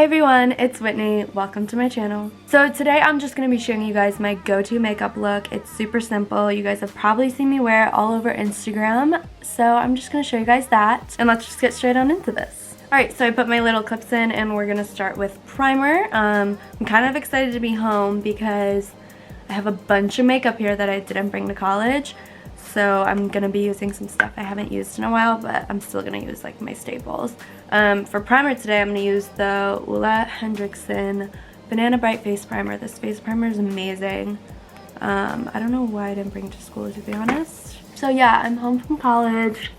everyone, it's Whitney. Welcome to my channel. So today I'm just going to be showing you guys my go-to makeup look. It's super simple. You guys have probably seen me wear it all over Instagram. So I'm just going to show you guys that. And let's just get straight on into this. Alright, so I put my little clips in and we're going to start with primer. I'm kind of excited to be home because I have a bunch of makeup here that I didn't bring to college. So I'm going to be using some stuff I haven't used in a while, but I'm still going to use like my staples. For primer today, I'm going to use the Ole Hendrikson Banana Bright Face Primer. This face primer is amazing. I don't know why I didn't bring it to school, to be honest. So yeah, I'm home from college.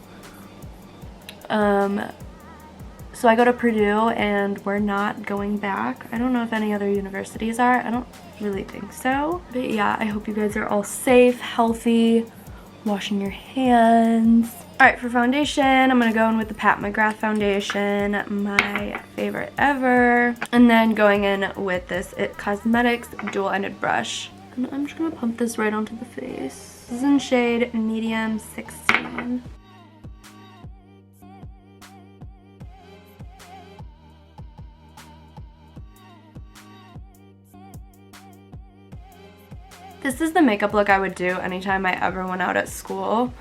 So I go to Purdue and we're not going back. I don't know if any other universities are. I don't really think so. But yeah, I hope you guys are all safe, healthy, washing your hands. Alright, for foundation, I'm going to go in with the McGrath foundation, my favorite ever. And then going in with this It Cosmetics dual-ended brush. And I'm just going to pump this right onto the face. This is in shade medium 16. This is the makeup look I would do anytime I ever went out at school.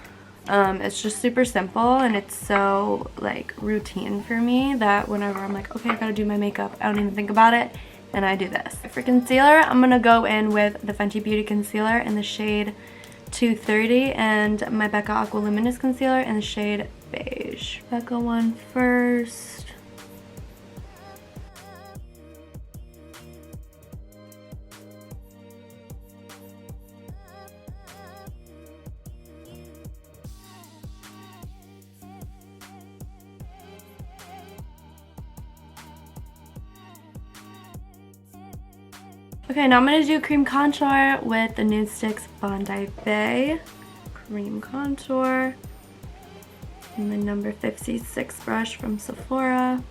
It's just super simple and it's so like routine for me that whenever I'm like, okay, I gotta do my makeup, I don't even think about it and I do this. For concealer, I'm gonna go in with the Fenty Beauty Concealer in the shade 230 and my Becca Aqua Luminous Concealer in the shade Beige. Becca one first. Okay, now I'm going to do cream contour with the Nudestix Bondi Bay cream contour and the number 56 brush from Sephora.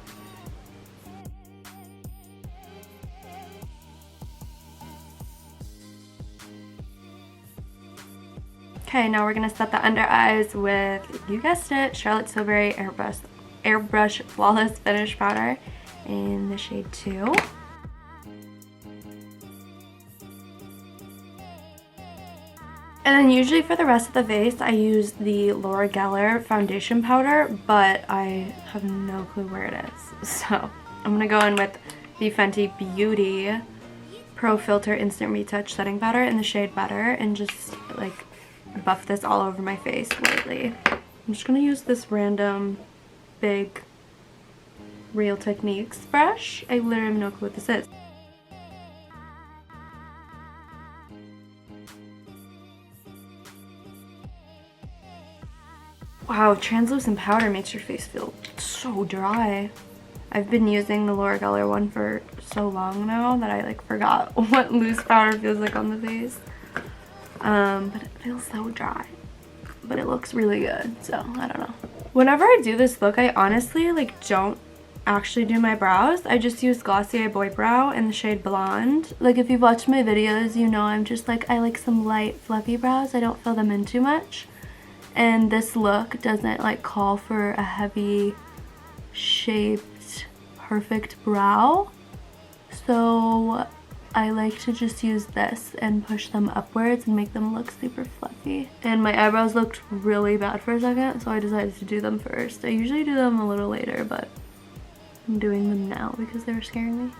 Okay, now we're going to set the under eyes with, you guessed it, Charlotte Tilbury airbrush Flawless Finish Powder in the shade 2. And then usually for the rest of the face, I use the Laura Geller foundation powder, but I have no clue where it is. So I'm going to go in with the Fenty Beauty Pro Filter Instant Retouch Setting Powder in the shade Butter and just like buff this all over my face lightly. I'm just going to use this random big Real Techniques brush. I literally have no clue what this is. Wow, translucent powder makes your face feel so dry. I've been using the Laura Geller one for so long now that I like forgot what loose powder feels like on the face. But it feels so dry. But it looks really good, so I don't know. Whenever I do this look, I honestly like don't actually do my brows. I just use Glossier Boy Brow in the shade Blonde. Like if you've watched my videos, you know I'm just like, I like some light fluffy brows. I don't fill them in too much. And this look doesn't like call for a heavy shaped perfect brow. So I like to just use this and push them upwards and make them look super fluffy. And my eyebrows looked really bad for a second, so I decided to do them first. I usually do them a little later, but I'm doing them now because they were scaring me.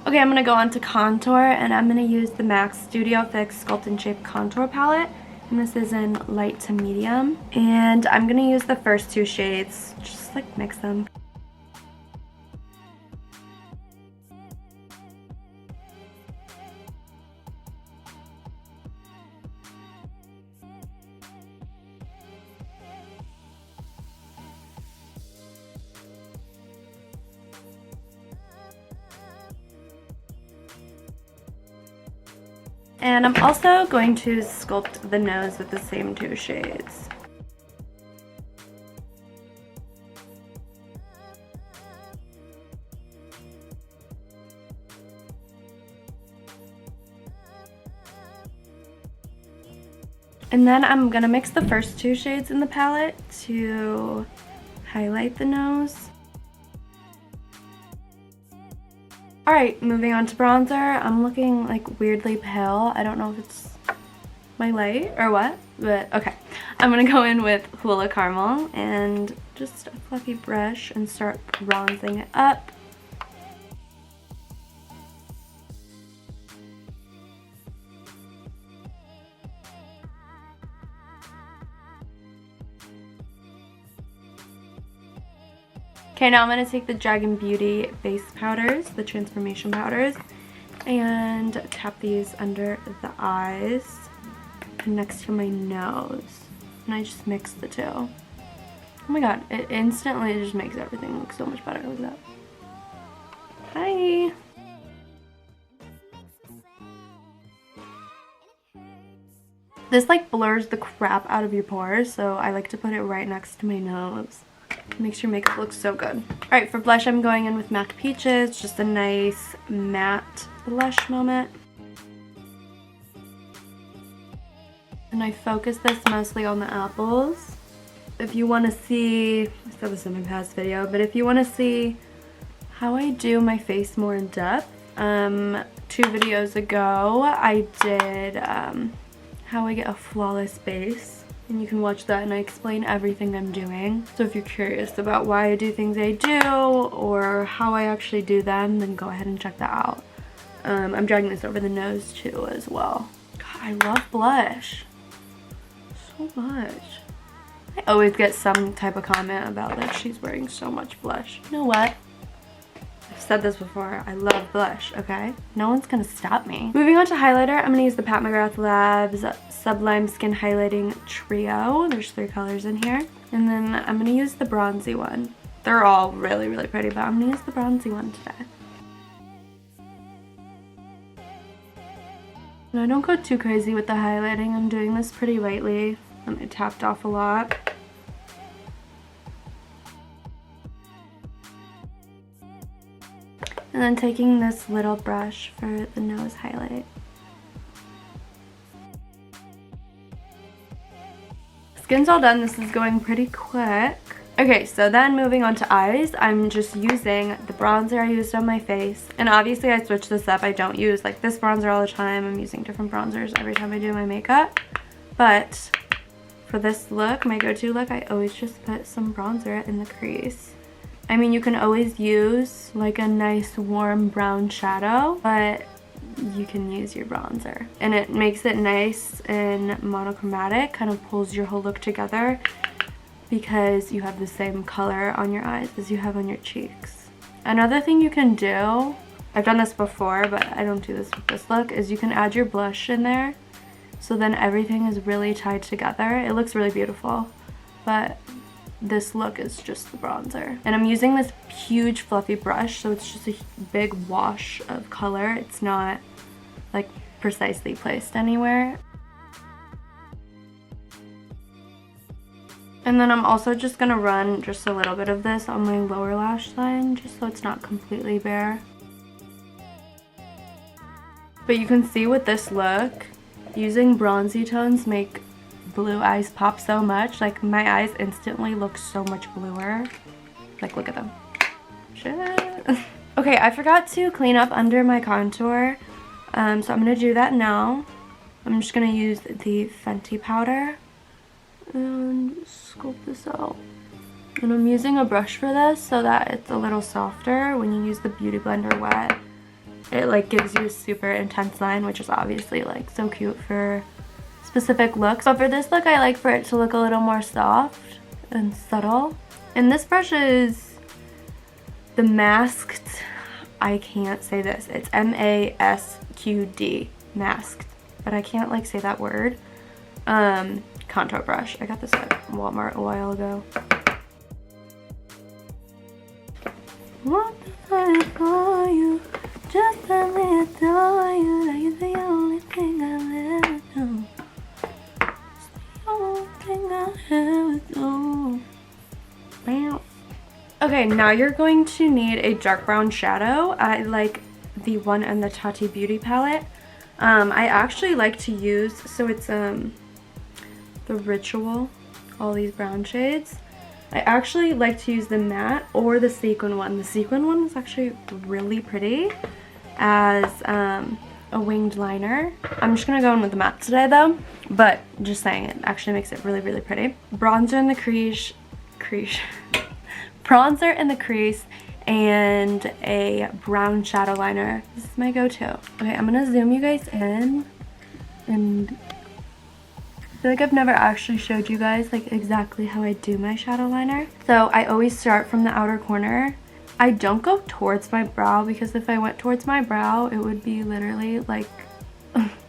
Okay, I'm gonna go on to contour and I'm gonna use the MAC Studio Fix Sculpt and Shape Contour Palette. And this is in light to medium. And I'm going to use the first two shades, just like mix them. And I'm also going to sculpt the nose with the same two shades. And then I'm gonna mix the first two shades in the palette to highlight the nose. Alright, moving on to bronzer. I'm looking like weirdly pale. I don't know if it's my light or what, but okay. I'm gonna go in with Hoola Caramel and just a fluffy brush and start bronzing it up. Okay, now I'm going to take the Dragon Beauty base powders, the transformation powders, and tap these under the eyes and next to my nose. And I just mix the two. Oh my god, it instantly just makes everything look so much better. Look at that. Hi! This like blurs the crap out of your pores, so I like to put it right next to my nose. Makes your makeup look so good. Alright, for blush I'm going in with MAC Peaches, just a nice matte blush moment. And I focus this mostly on the apples. If you want to see, I said this in my past video, but if you want to see how I do my face more in depth, 2 videos ago I did how I get a flawless base. And you can watch that and I explain everything I'm doing. So if you're curious about why I do things I do or how I actually do them, then go ahead and check that out. I'm dragging this over the nose too as well. God, I love blush so much. I always get some type of comment about that she's wearing so much blush. You know what? I've said this before, I love blush, okay? No one's gonna stop me. Moving on to highlighter, I'm gonna use the Pat McGrath Labs Sublime Skin Highlighting Trio. There's 3 colors in here. And then I'm gonna use the bronzy one. They're all really, really pretty, but I'm gonna use the bronzy one today. And I don't go too crazy with the highlighting. I'm doing this pretty lightly. And I tapped off a lot. And then taking this little brush for the nose highlight. Skin's all done. This is going pretty quick. Okay, so then moving on to eyes, I'm just using the bronzer I used on my face. And obviously I switch this up. I don't use like this bronzer all the time. I'm using different bronzers every time I do my makeup. But for this look, my go-to look, I always just put some bronzer in the crease. I mean, you can always use like a nice warm brown shadow, but you can use your bronzer. And it makes it nice and monochromatic, kind of pulls your whole look together because you have the same color on your eyes as you have on your cheeks. Another thing you can do, I've done this before, but I don't do this with this look, is you can add your blush in there. So then everything is really tied together. It looks really beautiful, but this look is just the bronzer. And I'm using this huge fluffy brush, so it's just a big wash of color. It's not like precisely placed anywhere. And then I'm also just gonna run just a little bit of this on my lower lash line, just so it's not completely bare. But you can see with this look, using bronzy tones make blue eyes pop so much. Like my eyes instantly look so much bluer. Like look at them. Shit. Okay, I forgot to clean up under my contour. So I'm gonna do that now. I'm just gonna use the Fenty powder and sculpt this out. And I'm using a brush for this so that it's a little softer when you use the Beauty Blender wet. It like gives you a super intense line, which is obviously like so cute for specific looks. But for this look, I like for it to look a little more soft and subtle. And this brush is the Masked, I can't say this, it's M-A-S-Q-D, Masked, but I can't like say that word. Contour brush. I got this at Walmart a while ago. What the fuck are you? Just let me adore you, like you're the only thing I'll ever do. It's the only thing I'll ever do. Bam. Okay, now you're going to need a dark brown shadow. I like the one in the Tati Beauty palette. I actually like to use, so it's the Ritual, all these brown shades. I actually like to use the matte or the sequin one. The sequin one is actually really pretty as a winged liner. I'm just gonna go in with the matte today though, but just saying, it actually makes it really, really pretty. Bronzer in the crease, bronzer in the crease, and a brown shadow liner. This is my go-to. Okay, I'm gonna zoom you guys in, and I feel like I've never actually showed you guys like exactly how I do my shadow liner. So I always start from the outer corner. I don't go towards my brow because if I went towards my brow, it would be literally like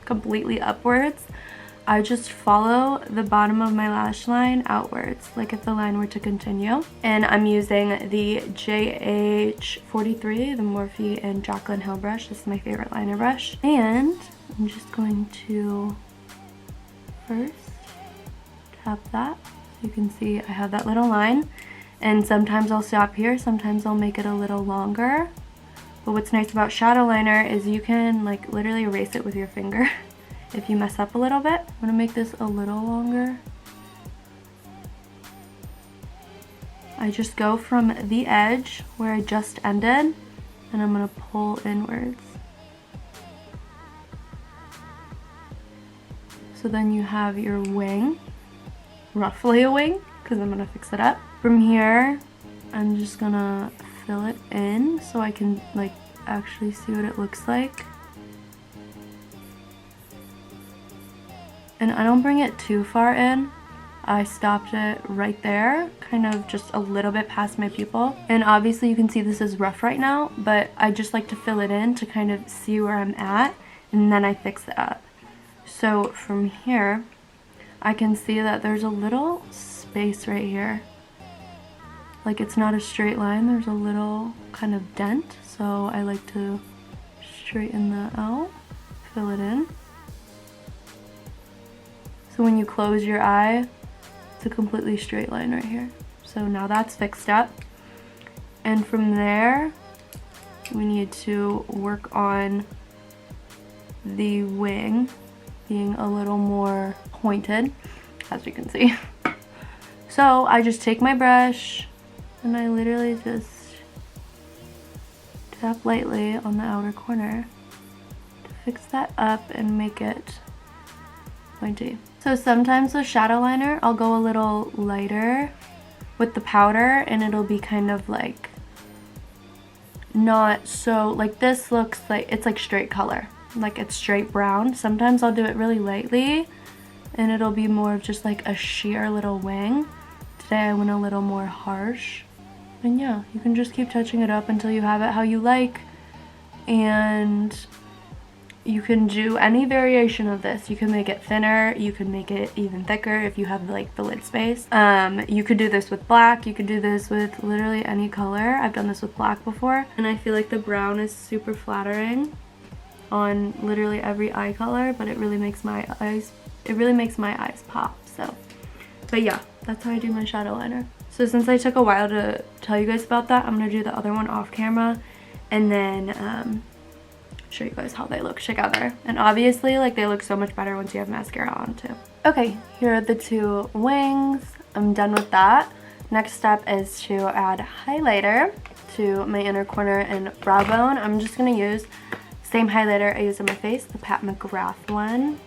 completely upwards. I just follow the bottom of my lash line outwards, like if the line were to continue. And I'm using the JH43, the Morphe and Jaclyn Hill brush. This is my favorite liner brush. And I'm just going to first tap that. So you can see I have that little line. And sometimes I'll stop here, sometimes I'll make it a little longer. But what's nice about shadow liner is you can like literally erase it with your finger if you mess up a little bit. I'm gonna make this a little longer. I just go from the edge where I just ended and I'm gonna pull inwards. So then you have your wing, roughly a wing, because I'm gonna fix it up. From here, I'm just gonna fill it in so I can like actually see what it looks like. And I don't bring it too far in. I stopped it right there, kind of just a little bit past my pupil. And obviously you can see this is rough right now, but I just like to fill it in to kind of see where I'm at, and then I fix it up. So from here, I can see that there's a little space right here. Like it's not a straight line, there's a little kind of dent. So I like to straighten that out, fill it in. So when you close your eye, it's a completely straight line right here. So now that's fixed up. And from there, we need to work on the wing being a little more pointed, as you can see. So I just take my brush and I literally just tap lightly on the outer corner to fix that up and make it pointy. So sometimes with shadow liner, I'll go a little lighter with the powder and it'll be kind of like not so, like this looks like it's like straight color, like it's straight brown. Sometimes I'll do it really lightly and it'll be more of just like a sheer little wing. Today I went a little more harsh. And yeah, you can just keep touching it up until you have it how you like. And you can do any variation of this. You can make it thinner, you can make it even thicker if you have like the lid space. You could do this with black, you could do this with literally any color. I've done this with black before. And I feel like the brown is super flattering on literally every eye color, but it really makes my eyes pop. So, but yeah, that's how I do my shadow liner. So since I took a while to tell you guys about that, I'm gonna do the other one off camera and then show you guys how they look together. And obviously like they look so much better once you have mascara on too. Okay, here are the two wings. I'm done with that. Next step is to add highlighter to my inner corner and brow bone. I'm just gonna use the same highlighter I use on my face, the Pat McGrath one.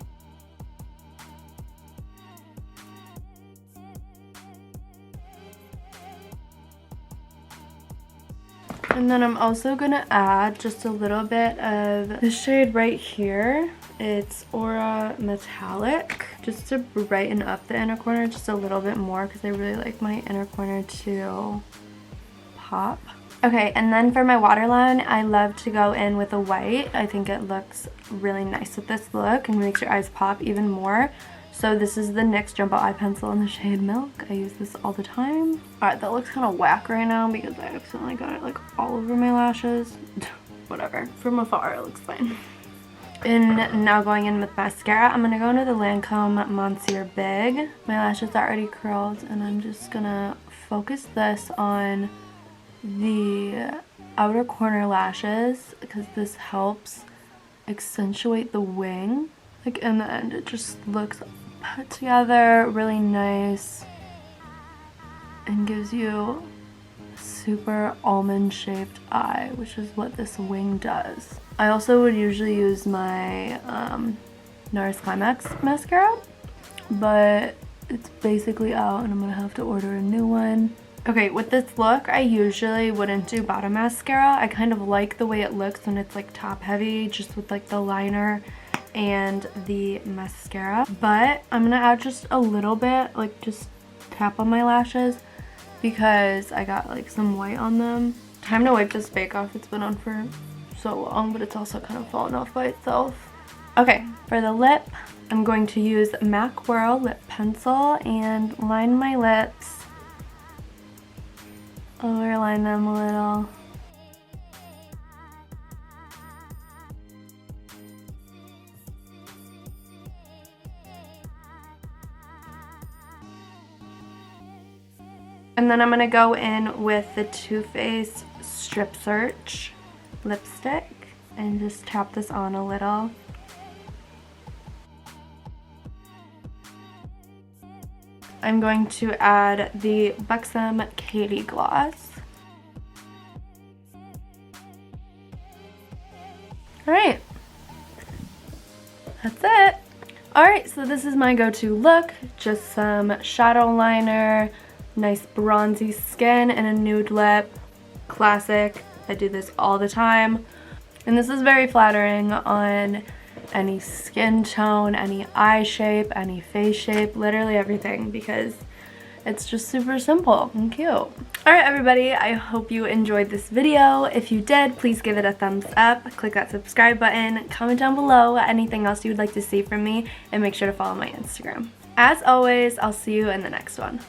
And then I'm also gonna add just a little bit of this shade right here. It's Aura Metallic, just to brighten up the inner corner just a little bit more because I really like my inner corner to pop. Okay, and then for my waterline, I love to go in with a white. I think it looks really nice with this look and makes your eyes pop even more. So this is the NYX Jumbo Eye Pencil in the shade Milk. I use this all the time. Alright, that looks kind of whack right now because I accidentally got it like all over my lashes. Whatever. From afar, it looks fine. And now going in with mascara, I'm going to go into the Lancome Monsieur Big. My lashes are already curled and I'm just going to focus this on the outer corner lashes because this helps accentuate the wing. Like in the end, it just looks put together really nice and gives you super almond shaped eye, which is what this wing does. I also would usually use my NARS Climax mascara, but it's basically out and I'm gonna have to order a new one. Okay, with this look, I usually wouldn't do bottom mascara. I kind of like the way it looks when it's like top heavy, just with like the liner and the mascara. But I'm gonna add just a little bit, like just tap on my lashes because I got like some white on them. Time to wipe this bake off. It's been on for so long, but it's also kind of fallen off by itself. Okay, for the lip, I'm going to use MAC Whirl lip pencil and line my lips. Overline them a little. And then I'm going to go in with the Too Faced Strip Search lipstick and just tap this on a little. I'm going to add the Buxom Katie Gloss. Alright, that's it. Alright, so this is my go-to look. Just some shadow liner, nice bronzy skin, and a nude lip. Classic. I do this all the time. And this is very flattering on any skin tone, any eye shape, any face shape, literally everything, because it's just super simple and cute. Alright everybody, I hope you enjoyed this video. If you did, please give it a thumbs up, click that subscribe button, comment down below anything else you would like to see from me, and make sure to follow my Instagram. As always, I'll see you in the next one.